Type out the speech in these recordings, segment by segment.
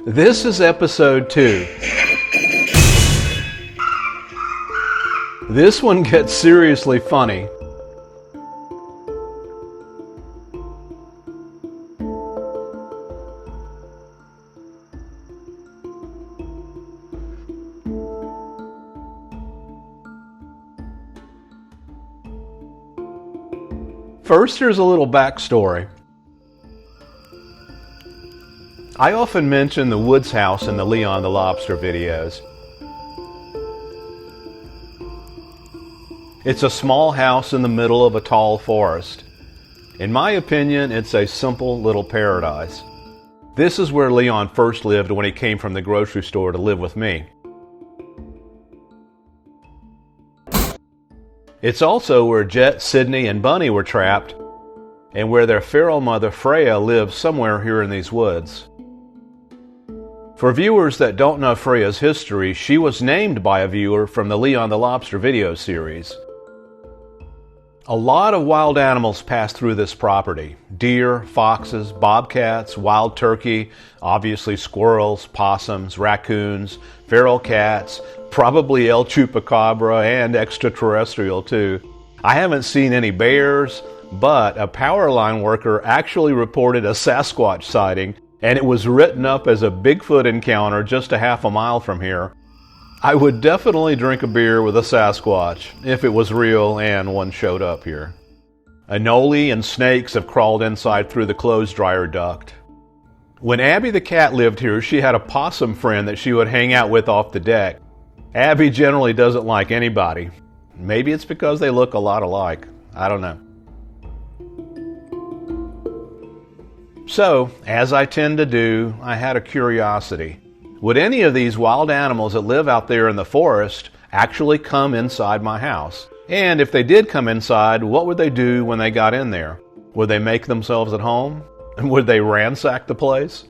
This is episode 2. This one gets seriously funny. First, here's a little backstory. I often mention the woods house in the Leon the Lobster videos. It's a small house in the middle of a tall forest. In my opinion, it's a simple little paradise. This is where Leon first lived when he came from the grocery store to live with me. It's also where Jet, Sydney, and Bunny were trapped, and where their feral mother Freya lives somewhere here in these woods. For viewers that don't know Freya's history, she was named by a viewer from the Leon the Lobster video series. A lot of wild animals pass through this property. Deer, foxes, bobcats, wild turkey, obviously squirrels, possums, raccoons, feral cats, probably El Chupacabra and extraterrestrial too. I haven't seen any bears, but a power line worker actually reported a Sasquatch sighting, and it was written up as a Bigfoot encounter just a half a mile from here. I would definitely drink a beer with a Sasquatch if it was real and one showed up here. Anole and snakes have crawled inside through the clothes dryer duct. When Abby the cat lived here, she had a possum friend that she would hang out with off the deck. Abby generally doesn't like anybody. Maybe it's because they look a lot alike. I don't know. So, as I tend to do, I had a curiosity. Would any of these wild animals that live out there in the forest actually come inside my house? And if they did come inside, what would they do when they got in there? Would they make themselves at home? And would they ransack the place?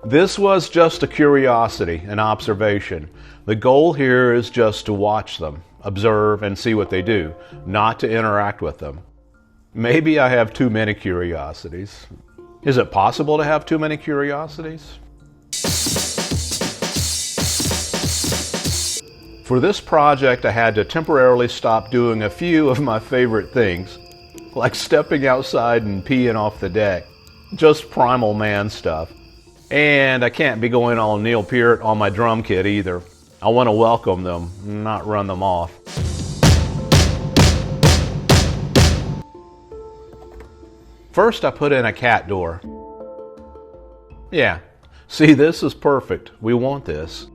This was just a curiosity, an observation. The goal here is just to watch them, observe, and see what they do, not to interact with them. Maybe I have too many curiosities. Is it possible to have too many curiosities? For this project, I had to temporarily stop doing a few of my favorite things, like stepping outside and peeing off the deck. Just primal man stuff. And I can't be going all Neil Peart on my drum kit either. I want to welcome them, not run them off. First, I put in a cat door. Yeah, see, this is perfect. We want this.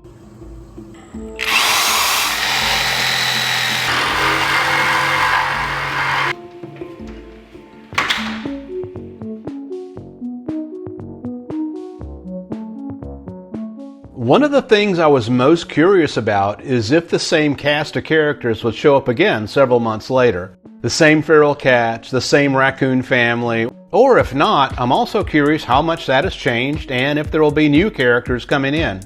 One of the things I was most curious about is if the same cast of characters would show up again several months later. The same feral cats, the same raccoon family, or if not, I'm also curious how much that has changed and if there will be new characters coming in.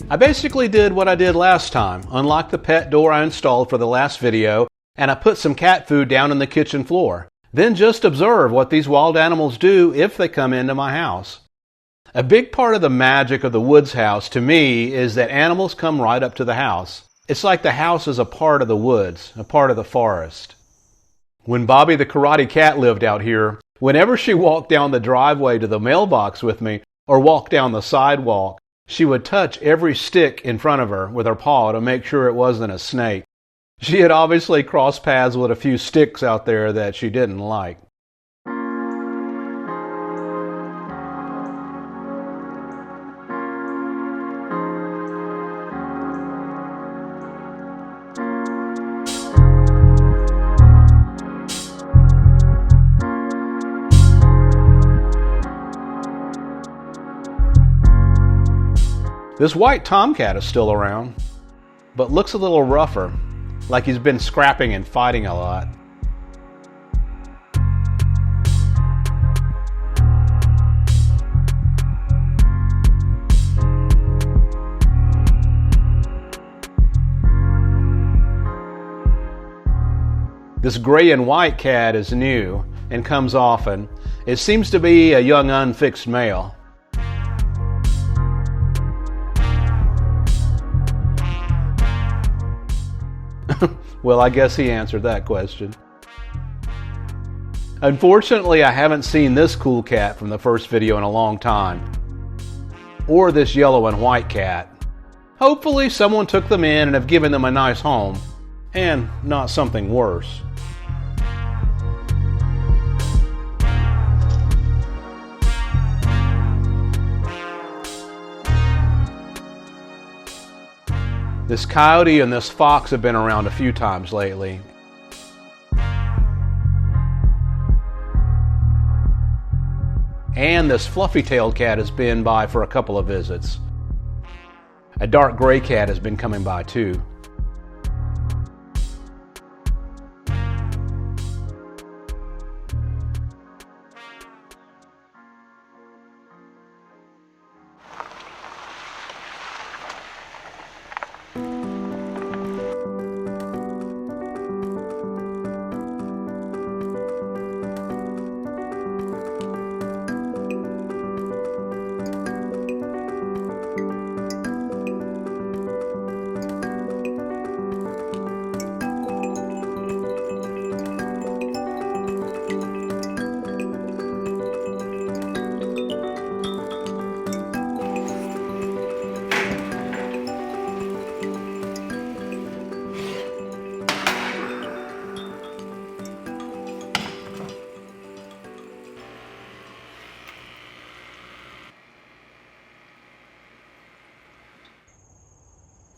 I basically did what I did last time, unlocked the pet door I installed for the last video, and I put some cat food down on the kitchen floor. Then just observe what these wild animals do if they come into my house. A big part of the magic of the woods house to me is that animals come right up to the house. It's like the house is a part of the woods, a part of the forest. When Bobby the karate cat lived out here, whenever she walked down the driveway to the mailbox with me or walked down the sidewalk, she would touch every stick in front of her with her paw to make sure it wasn't a snake. She had obviously crossed paths with a few sticks out there that she didn't like. This white tomcat is still around, but looks a little rougher. like he's been scrapping and fighting a lot. This gray and white cat is new and comes often. It seems to be a young unfixed male. Well, I guess he answered that question. Unfortunately, I haven't seen this cool cat from the first video in a long time, or this yellow and white cat. Hopefully someone took them in and have given them a nice home, and not something worse. This coyote and this fox have been around a few times lately. And this fluffy-tailed cat has been by for a couple of visits. A dark gray cat has been coming by too.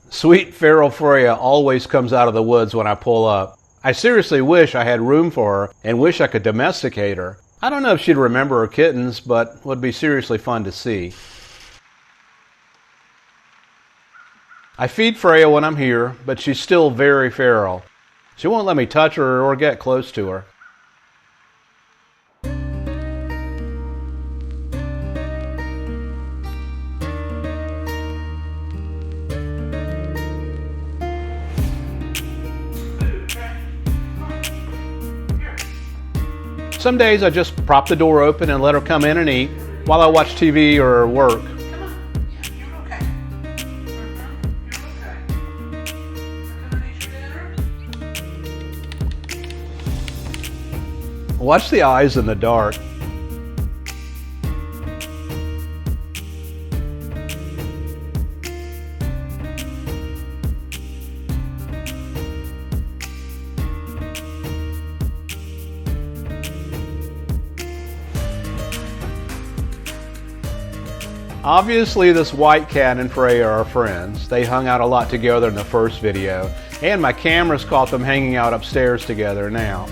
Sweet Feral Freya always comes out of the woods when I pull up. I seriously wish I had room for her and wish I could domesticate her. I don't know if she'd remember her kittens, but would be seriously fun to see. I feed Freya when I'm here, but she's still very feral. She won't let me touch her or get close to her. Some days I just prop the door open and let her come in and eat while I watch TV or work. Come on. Yeah, you're okay. You're okay. Come and eat your dinner. Watch the eyes in the dark. Obviously, this white cat and Freya are friends. They hung out a lot together in the first video, and my cameras caught them hanging out upstairs together now.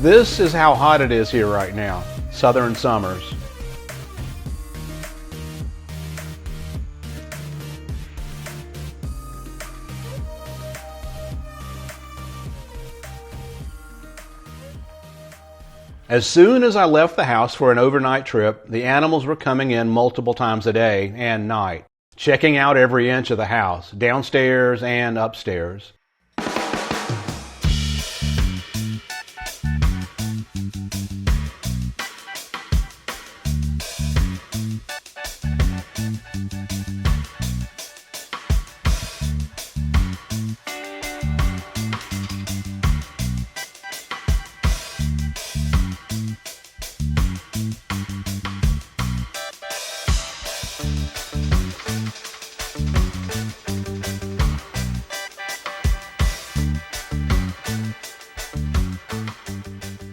This is how hot it is here right now, southern summers. As soon as I left the house for an overnight trip, the animals were coming in multiple times a day and night, checking out every inch of the house, downstairs and upstairs.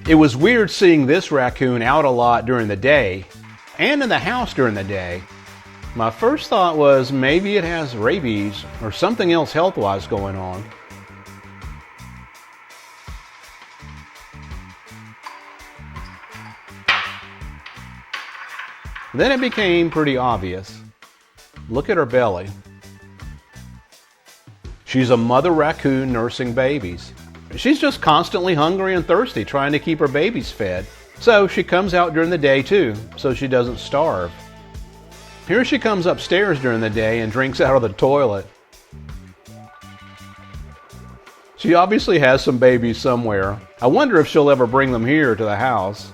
It was weird seeing this raccoon out a lot during the day and in the house during the day. My first thought was maybe it has rabies or something else health-wise going on. Then it became pretty obvious. Look at her belly. She's a mother raccoon nursing babies. She's just constantly hungry and thirsty, trying to keep her babies fed. So she comes out during the day too, so she doesn't starve. Here she comes upstairs during the day and drinks out of the toilet. She obviously has some babies somewhere. I wonder if she'll ever bring them here to the house.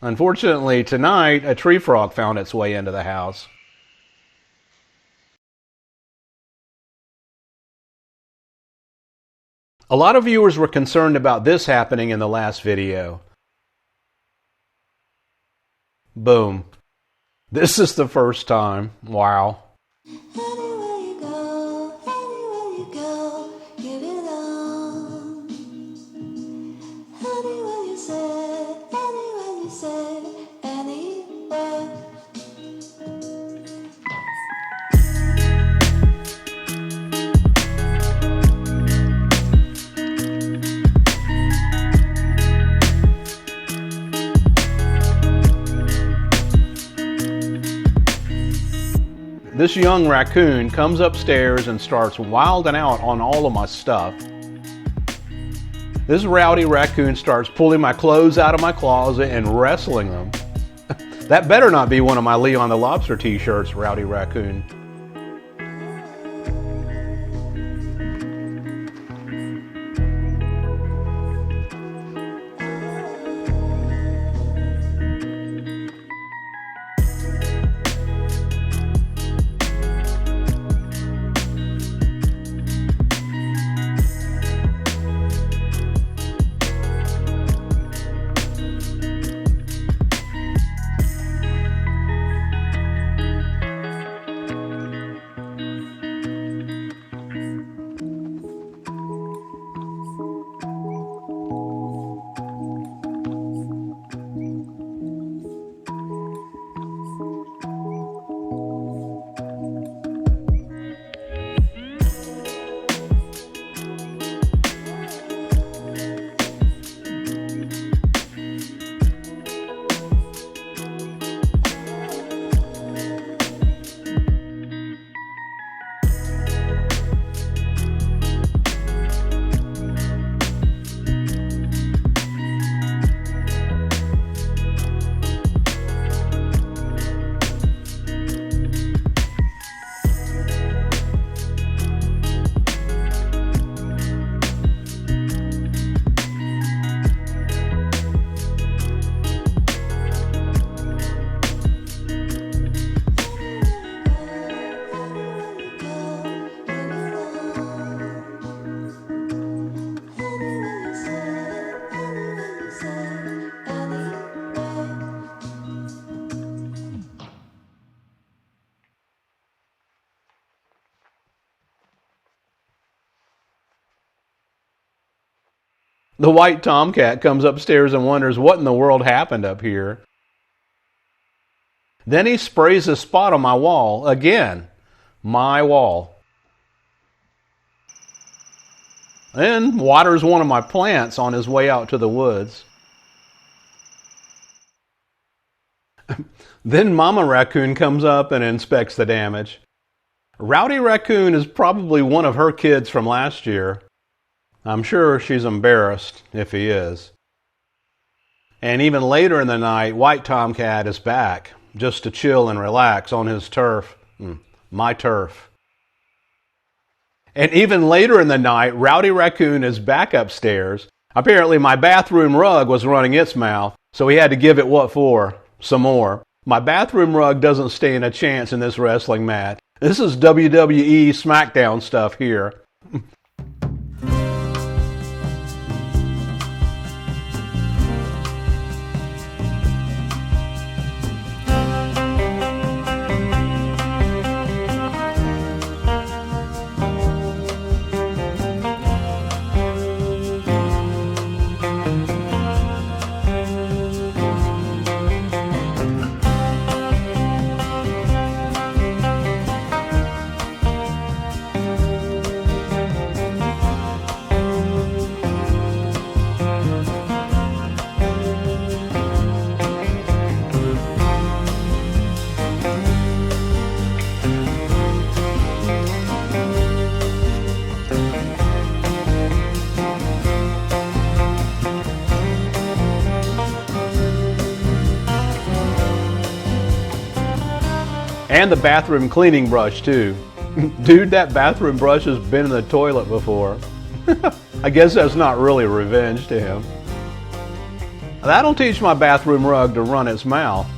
Unfortunately, tonight, a tree frog found its way into the house. A lot of viewers were concerned about this happening in the last video. Boom. This is the first time. Wow. Anywhere you go, give it on. Anywhere you say, anywhere. This young raccoon comes upstairs and starts wilding out on all of my stuff. This rowdy raccoon starts pulling my clothes out of my closet and wrestling them. That better not be one of my Leon the Lobster t-shirts, Rowdy Raccoon. The white tomcat comes upstairs and wonders what in the world happened up here. Then he sprays a spot on my wall again. My wall. And waters one of my plants on his way out to the woods. Then Mama Raccoon comes up and inspects the damage. Rowdy Raccoon is probably one of her kids from last year. I'm sure she's embarrassed if he is. And even later in the night, White Tomcat is back just to chill and relax on his turf. My turf. And even later in the night, Rowdy Raccoon is back upstairs. Apparently my bathroom rug was running its mouth, so he had to give it what for? Some more. My bathroom rug doesn't stand a chance in this wrestling match. This is WWE SmackDown stuff here. And the bathroom cleaning brush too. Dude, that bathroom brush has been in the toilet before. I guess that's not really revenge to him. That'll teach my bathroom rug to run its mouth.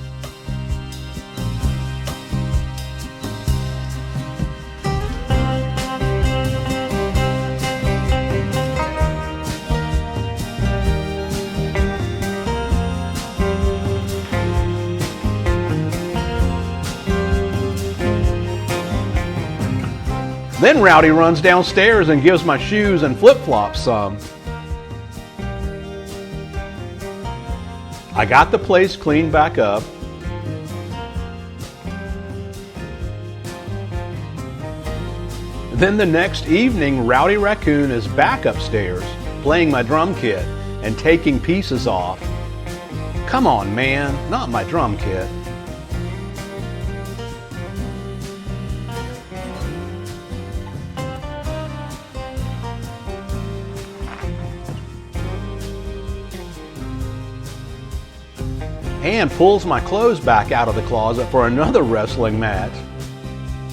Then Rowdy runs downstairs and gives my shoes and flip-flops some. I got the place cleaned back up. Then the next evening, Rowdy Raccoon is back upstairs, playing my drum kit and taking pieces off. Come on, man, not my drum kit. And pulls my clothes back out of the closet for another wrestling match.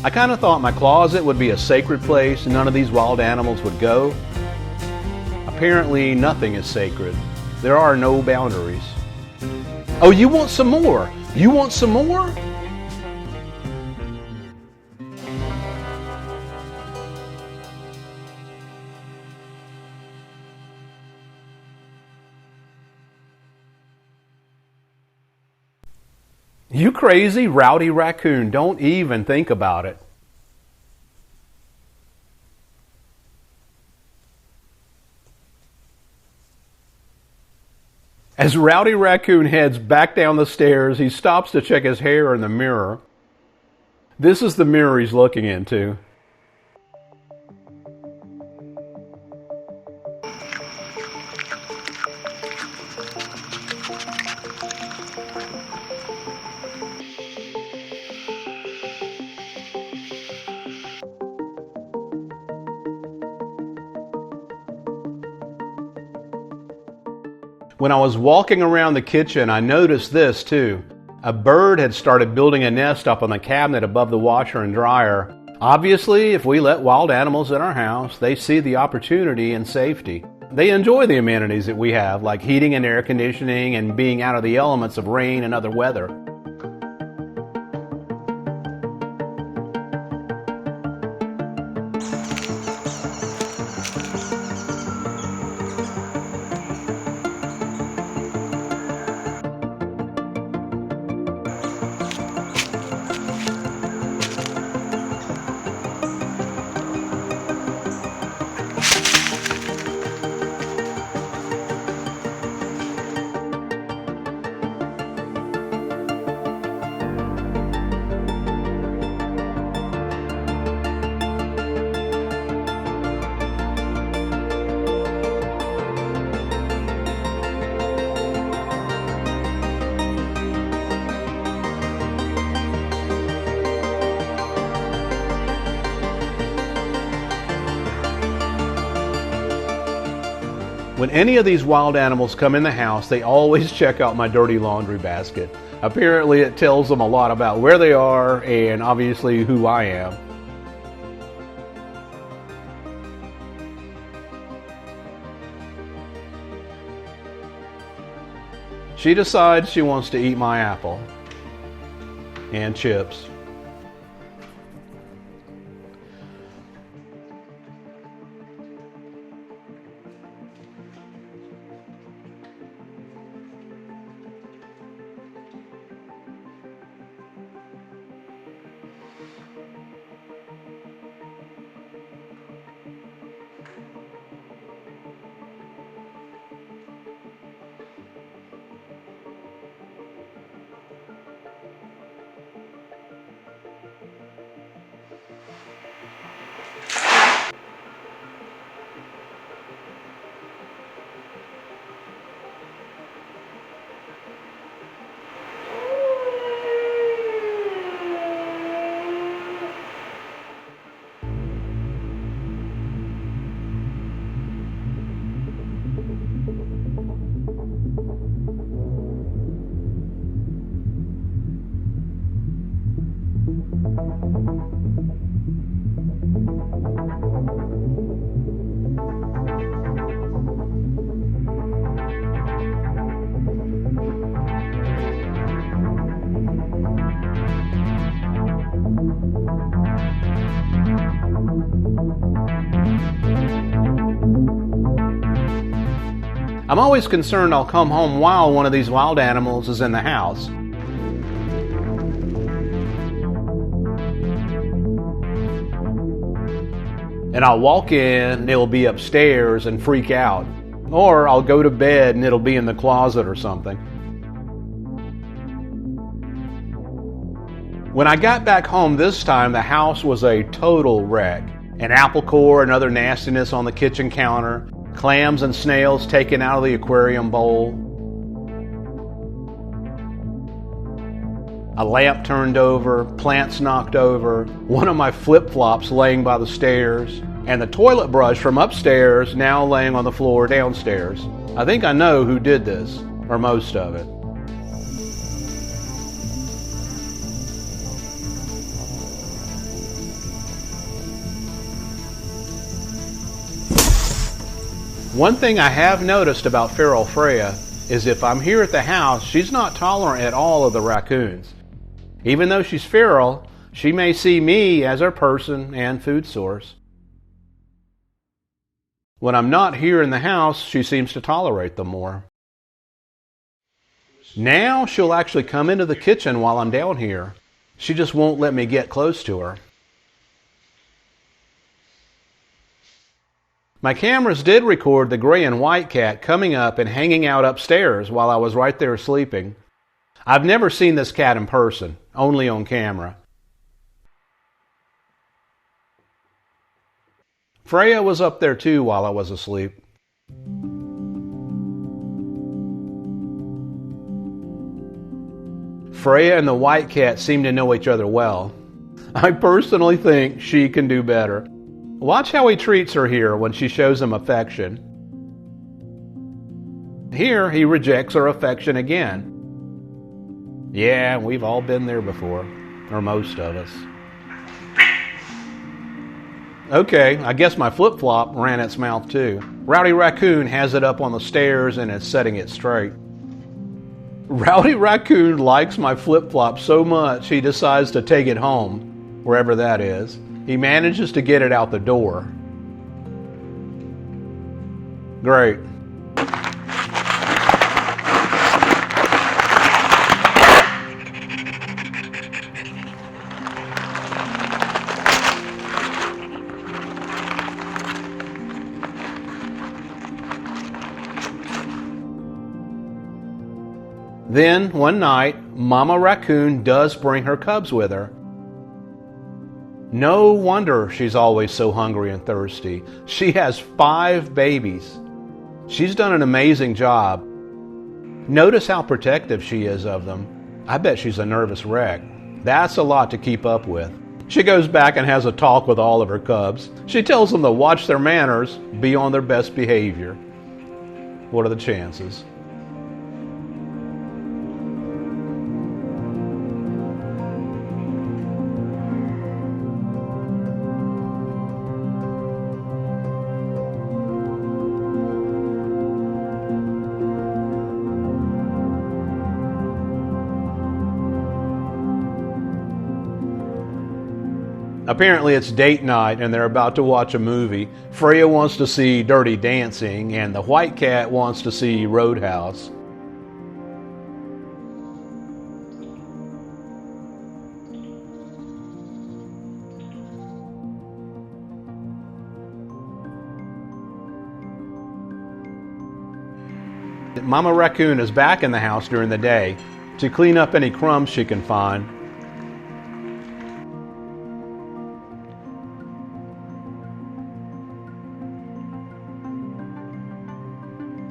I kind of thought my closet would be a sacred place and none of these wild animals would go. Apparently nothing is sacred. There are no boundaries. Oh, you want some more? You want some more? You crazy, Rowdy Raccoon, don't even think about it. As Rowdy Raccoon heads back down the stairs, he stops to check his hair in the mirror. This is the mirror he's looking into. When I was walking around the kitchen, I noticed this too. A bird had started building a nest up on the cabinet above the washer and dryer. Obviously, if we let wild animals in our house, they see the opportunity and safety. They enjoy the amenities that we have, like heating and air conditioning and being out of the elements of rain and other weather. When any of these wild animals come in the house, they always check out my dirty laundry basket. Apparently it tells them a lot about where they are and obviously who I am. She decides she wants to eat my apple and chips. I'm always concerned I'll come home while one of these wild animals is in the house. And I'll walk in and it'll be upstairs and freak out. Or I'll go to bed and it'll be in the closet or something. When I got back home this time, the house was a total wreck. An apple core and other nastiness on the kitchen counter. Clams and snails taken out of the aquarium bowl. A lamp turned over, plants knocked over, one of my flip-flops laying by the stairs, and the toilet brush from upstairs now laying on the floor downstairs. I think I know who did this, or most of it. One thing I have noticed about Feral Freya is if I'm here at the house, she's not tolerant at all of the raccoons. Even though she's feral, she may see me as her person and food source. When I'm not here in the house, she seems to tolerate them more. Now she'll actually come into the kitchen while I'm down here. She just won't let me get close to her. My cameras did record the gray and white cat coming up and hanging out upstairs while I was right there sleeping. I've never seen this cat in person, only on camera. Freya was up there too while I was asleep. Freya and the white cat seem to know each other well. I personally think she can do better. Watch how he treats her here when she shows him affection. Here, he rejects her affection again. Yeah, we've all been there before, or most of us. Okay, I guess my flip-flop ran its mouth too. Rowdy Raccoon has it up on the stairs and is setting it straight. Rowdy Raccoon likes my flip-flop so much he decides to take it home, wherever that is. He manages to get it out the door. Great. Then, one night, Mama Raccoon does bring her cubs with her. No wonder she's always so hungry and thirsty. She has 5 babies. She's done an amazing job. Notice how protective she is of them. I bet she's a nervous wreck. That's a lot to keep up with. She goes back and has a talk with all of her cubs. She tells them to watch their manners, be on their best behavior. What are the chances? Apparently it's date night and they're about to watch a movie. Freya wants to see Dirty Dancing and the white cat wants to see Roadhouse. Mama Raccoon is back in the house during the day to clean up any crumbs she can find.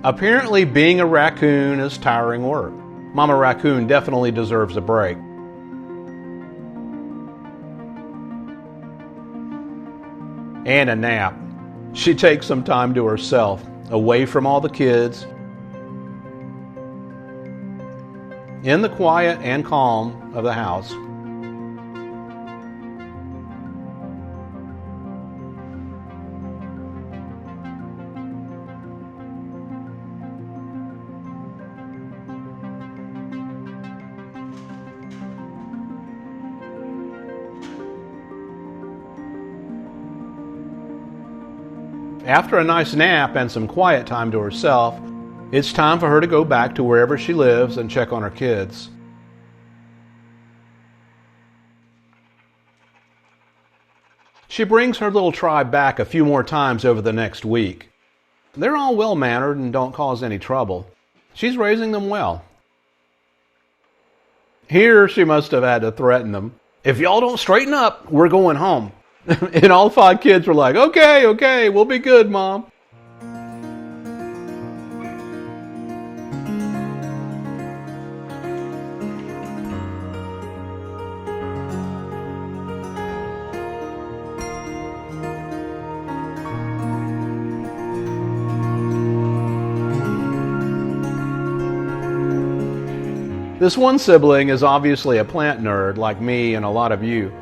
Apparently being a raccoon is tiring work. Mama Raccoon definitely deserves a break. And a nap. She takes some time to herself, away from all the kids, in the quiet and calm of the house. After a nice nap and some quiet time to herself, it's time for her to go back to wherever she lives and check on her kids. She brings her little tribe back a few more times over the next week. They're all well-mannered and don't cause any trouble. She's raising them well. Here she must have had to threaten them. If y'all don't straighten up, we're going home. And all 5 kids were like, okay, we'll be good, Mom. This one sibling is obviously a plant nerd like me and a lot of you.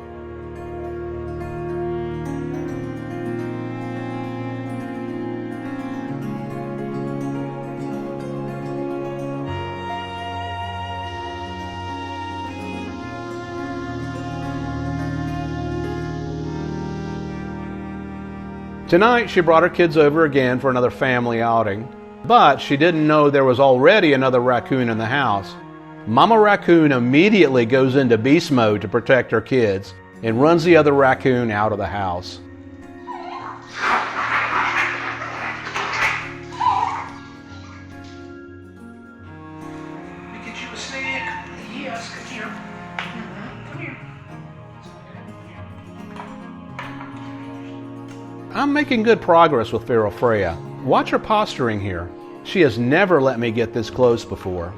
Tonight she brought her kids over again for another family outing, but she didn't know there was already another raccoon in the house. Mama Raccoon immediately goes into beast mode to protect her kids and runs the other raccoon out of the house. Let me get you a snack. Yes, come here. Come here. I'm making good progress with Feral Freya. Watch her posturing here. She has never let me get this close before.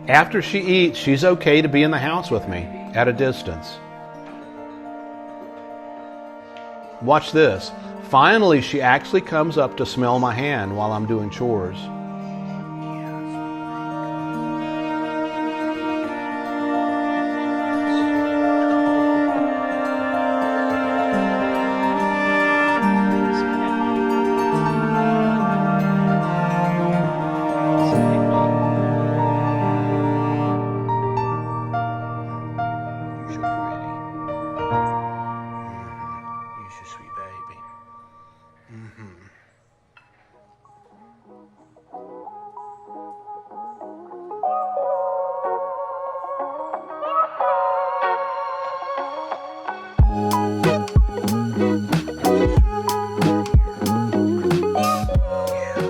After she eats, she's okay to be in the house with me, at a distance. Watch this. Finally, she actually comes up to smell my hand while I'm doing chores.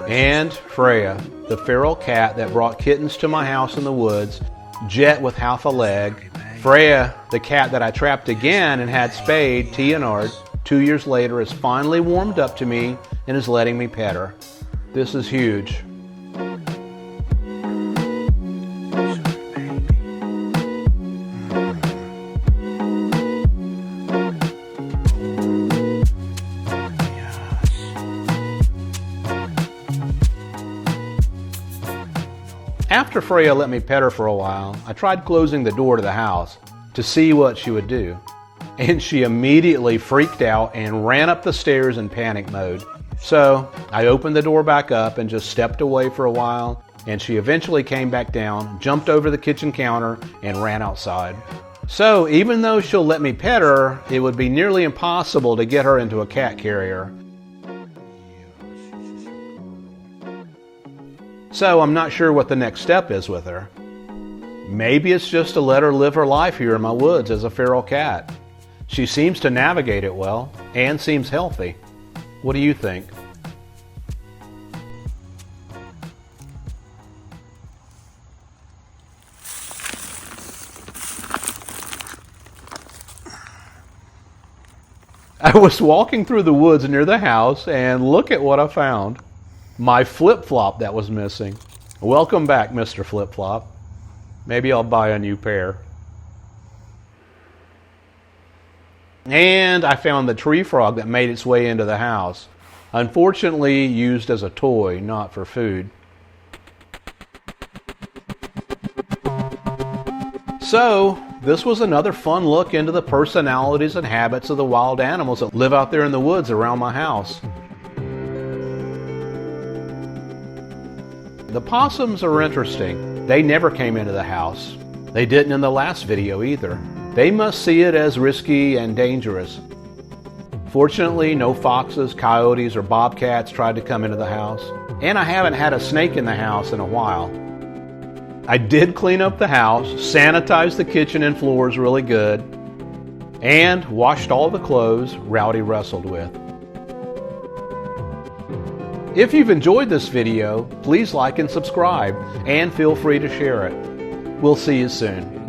And Freya, the feral cat that brought kittens to my house in the woods, jet with half a leg, Freya, the cat that I trapped again and had spayed, TNR'd, 2 years later, has finally warmed up to me and is letting me pet her. This is huge. After Freya let me pet her for a while, I tried closing the door to the house to see what she would do. And she immediately freaked out and ran up the stairs in panic mode. So I opened the door back up and just stepped away for a while, and she eventually came back down, jumped over the kitchen counter, and ran outside. So even though she'll let me pet her, it would be nearly impossible to get her into a cat carrier. So I'm not sure what the next step is with her. Maybe it's just to let her live her life here in my woods as a feral cat. She seems to navigate it well and seems healthy. What do you think? I was walking through the woods near the house and look at what I found. My flip-flop that was missing. Welcome back, Mr. Flip-Flop. Maybe I'll buy a new pair. And I found the tree frog that made its way into the house. Unfortunately, used as a toy, not for food. So, this was another fun look into the personalities and habits of the wild animals that live out there in the woods around my house. The possums are interesting. They never came into the house. They didn't in the last video either. They must see it as risky and dangerous. Fortunately, no foxes, coyotes, or bobcats tried to come into the house. And I haven't had a snake in the house in a while. I did clean up the house, sanitized the kitchen and floors really good, and washed all the clothes Rowdy wrestled with. If you've enjoyed this video, please like and subscribe, and feel free to share it. We'll see you soon.